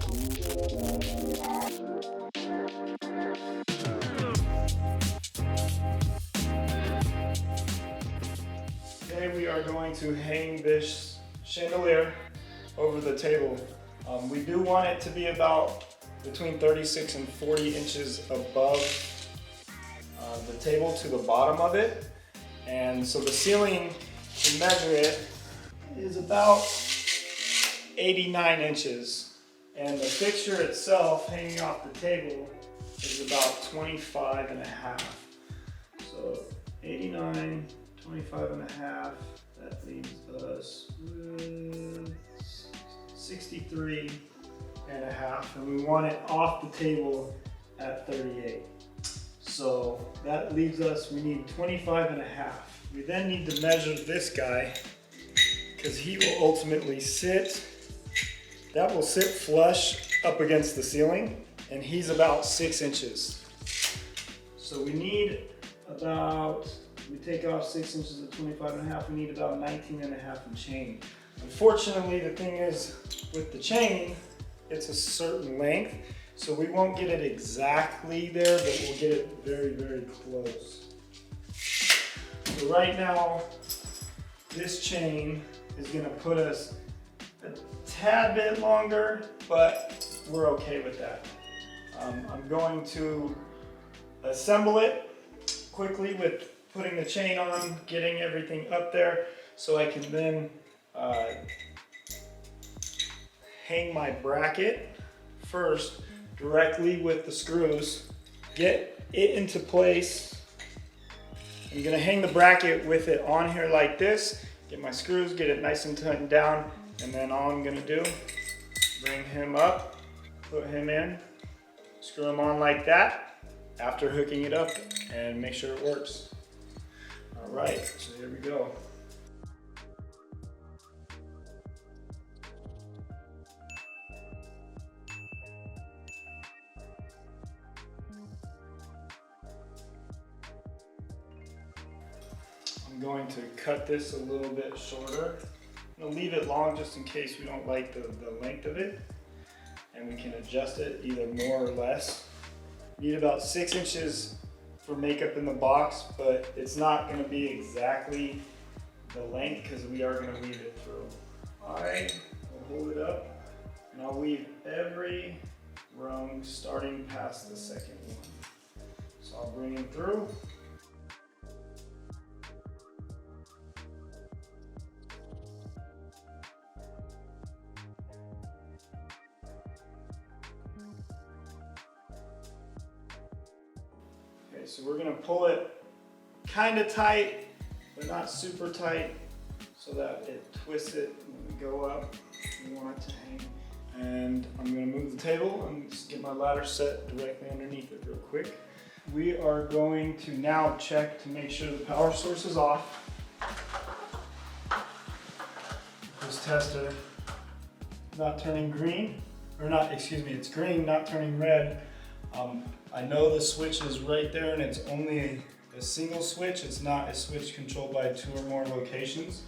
Today we are going to hang this chandelier over the table. We do want it to be about between 36 and 40 inches above the table to the bottom of it. And so the ceiling, to measure it, is about 89 inches. And the fixture itself hanging off the table is about 25 and a half. So 89, 25 and a half, that leaves us with 63 and a half, and we want it off the table at 38. So that leaves us, we need 25 and a half. We then need to measure this guy, because he will ultimately sit, that will sit flush up against the ceiling, and he's about 6 inches. So we need about, we take off 6 inches of 25 and a half, we need about 19 and a half in chain. Unfortunately, the thing is, with the chain, it's a certain length, so we won't get it exactly there, but we'll get it very, very close. So right now, this chain is gonna put us a tad bit longer, but we're okay with that. I'm going to assemble it quickly with putting the chain on, getting everything up there, so I can then hang my bracket first directly with the screws, get it into place. I'm gonna hang the bracket with it on here like this, get my screws, get it nice and tightened down, and then all I'm gonna do, bring him up, put him in, screw him on like that, after hooking it up, and make sure it works. All right, so here we go. I'm going to cut this a little bit shorter. I'm going to leave it long just in case we don't like the length of it, and we can adjust it either more or less. Need about 6 inches for makeup in the box, but it's not going to be exactly the length because we are going to weave it through. I will hold it up and I'll weave every rung starting past the second one. So I'll bring him through. Okay, so we're going to pull it kind of tight, but not super tight, so that it twists it when we go up. We want it to hang. And I'm going to move the table and just get my ladder set directly underneath it real quick. We are going to now check to make sure the power source is off. This tester not turning green, or not, excuse me, it's green, not turning red. I know the switch is right there and it's only a single switch. It's not a switch controlled by 2 or more locations.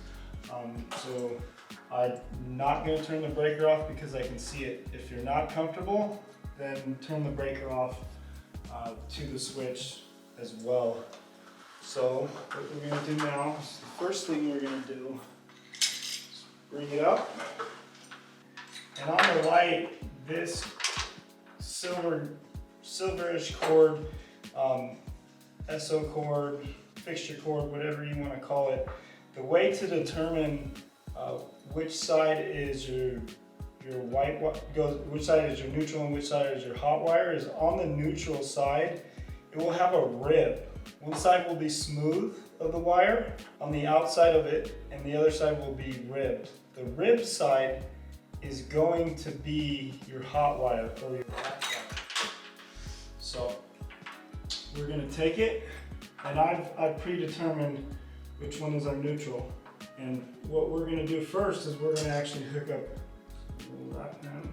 So I'm not going to turn the breaker off because I can see it. If you're not comfortable, then turn the breaker off to the switch as well. So what we're going to do now is the first thing we're going to do is bring it up. And I'm going to light this silverish cord, SO cord, fixture cord, whatever you want to call it. The way to determine which side is your white which side is your neutral and which side is your hot wire is on the neutral side. It will have a rib. One side will be smooth of the wire on the outside of it, and the other side will be ribbed. The ribbed side is going to be your hot wire or your hot wire. So we're going to take it, and I've predetermined which one is our neutral. And what we're going to do first is we're going to actually hook up that pin.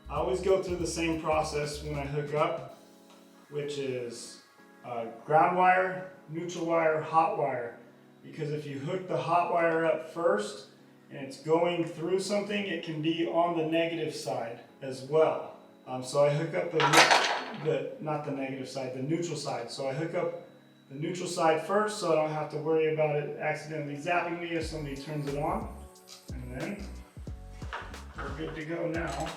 I always go through the same process when I hook up, which is ground wire, neutral wire, hot wire. Because if you hook the hot wire up first and it's going through something, it can be on the negative side as well. So I hook up not the negative side, the neutral side. So I hook up the neutral side first so I don't have to worry about it accidentally zapping me if somebody turns it on. And then we're good to go now.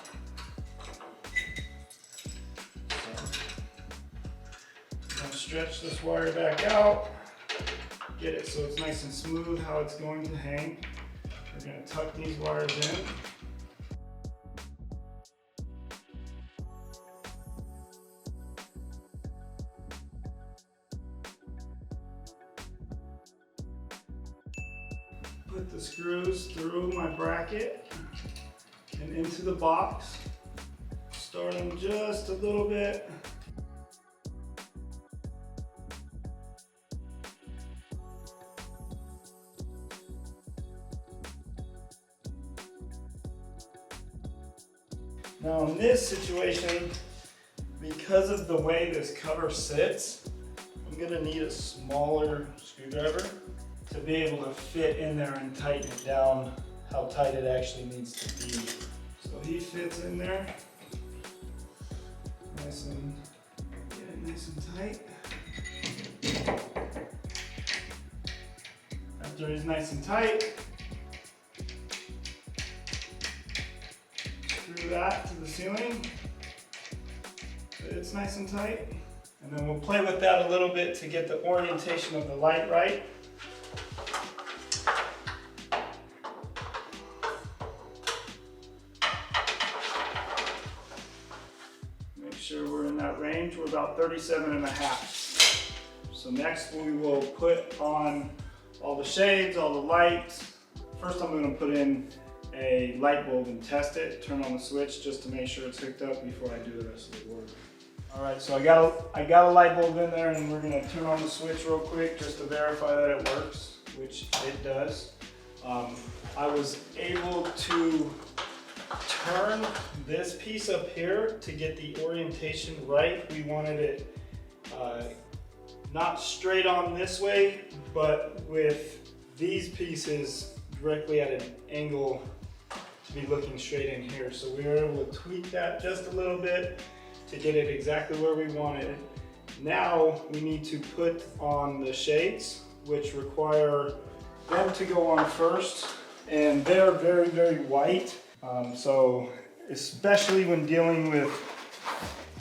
I'm going to stretch this wire back out, get it so it's nice and smooth how it's going to hang. We're going to tuck these wires in. Put the screws through my bracket and into the box. Start them just a little bit. Now in this situation, because of the way this cover sits, I'm going to need a smaller screwdriver to be able to fit in there and tighten it down how tight it actually needs to be. So he fits in there nice and, get it nice and tight. After he's nice and tight, screw that to the ceiling. It's nice and tight. And then we'll play with that a little bit to get the orientation of the light right. Make sure we're in that range. We're about 37.5. So next we will put on all the shades, all the lights. First I'm going to put in a light bulb and test it, turn on the switch just to make sure it's hooked up before I do the rest of the work. Alright, so I got a light bulb in there, and we're going to turn on the switch real quick just to verify that it works, which it does. I was able to turn this piece up here to get the orientation right. We wanted it not straight on this way, but with these pieces directly at an angle to be looking straight in here. So we were able to tweak that just a little bit to get it exactly where we wanted it. Now we need to put on the shades, which require them to go on first, and they're very, very white. So especially when dealing with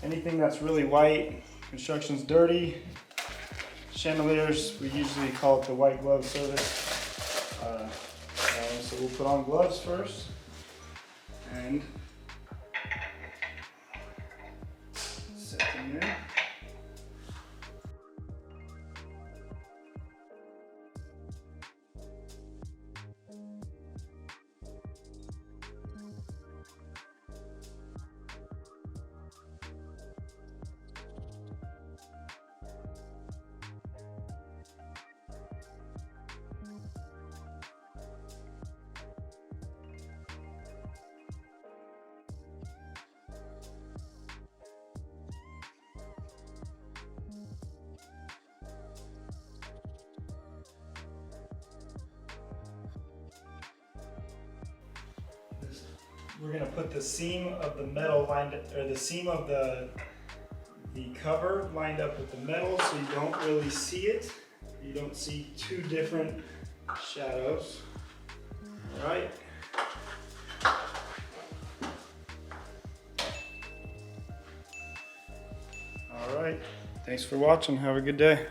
anything that's really white, construction's dirty, chandeliers, we usually call it the white glove service. So we'll put on gloves first, and set them in. We're going to put the seam of the metal lined, or the seam of the cover lined up with the metal, so you don't really see it. You don't see two different shadows. All right. All right. Thanks for watching. Have a good day.